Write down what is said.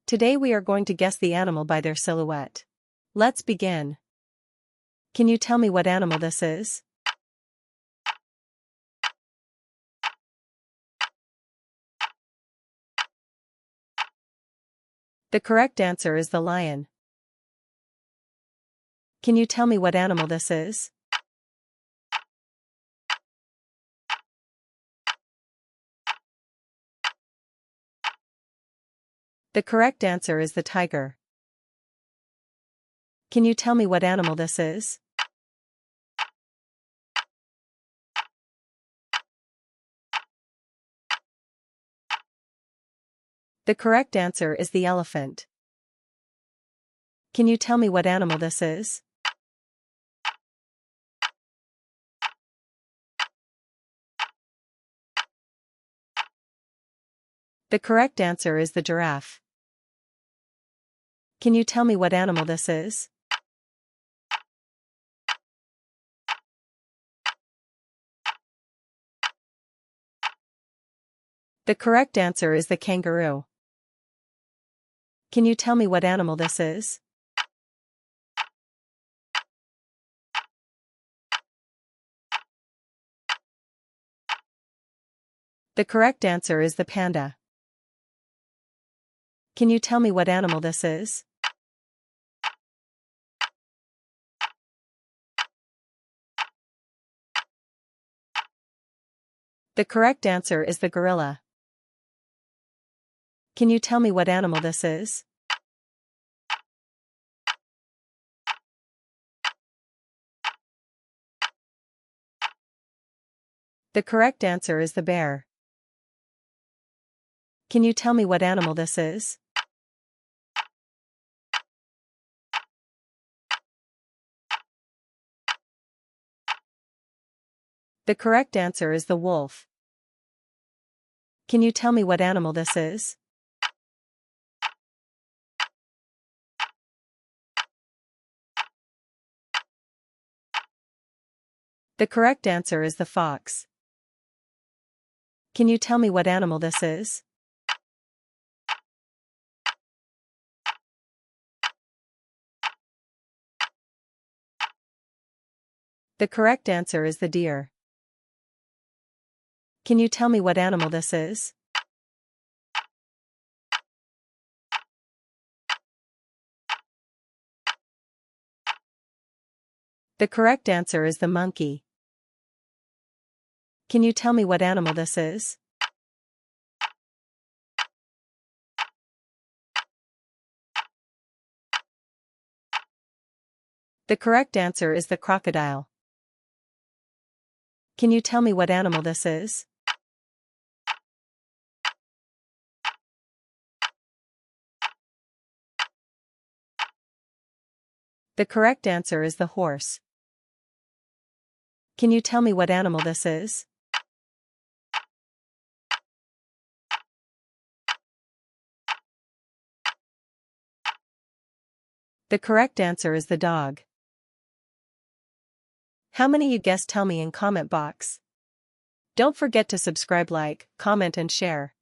Today we are going to guess the animal by their silhouette. Let's begin. Can you tell me what animal this is? The correct answer is the lion. Can you tell me what animal this is? The correct answer is the tiger. Can you tell me what animal this is? The correct answer is the elephant. Can you tell me what animal this is? The correct answer is the giraffe. Can you tell me what animal this is? The correct answer is the kangaroo. Can you tell me what animal this is? The correct answer is the panda. Can you tell me what animal this is? The correct answer is the gorilla. Can you tell me what animal this is? The correct answer is the bear. Can you tell me what animal this is? The correct answer is the wolf. Can you tell me what animal this is? The correct answer is the fox. Can you tell me what animal this is? The correct answer is the deer. Can you tell me what animal this is? The correct answer is the monkey. Can you tell me what animal this is? The correct answer is the crocodile. Can you tell me what animal this is? The correct answer is the horse. Can you tell me what animal this is? The correct answer is the dog. How many you guessed? Tell me in comment box. Don't forget to subscribe, like, comment and share.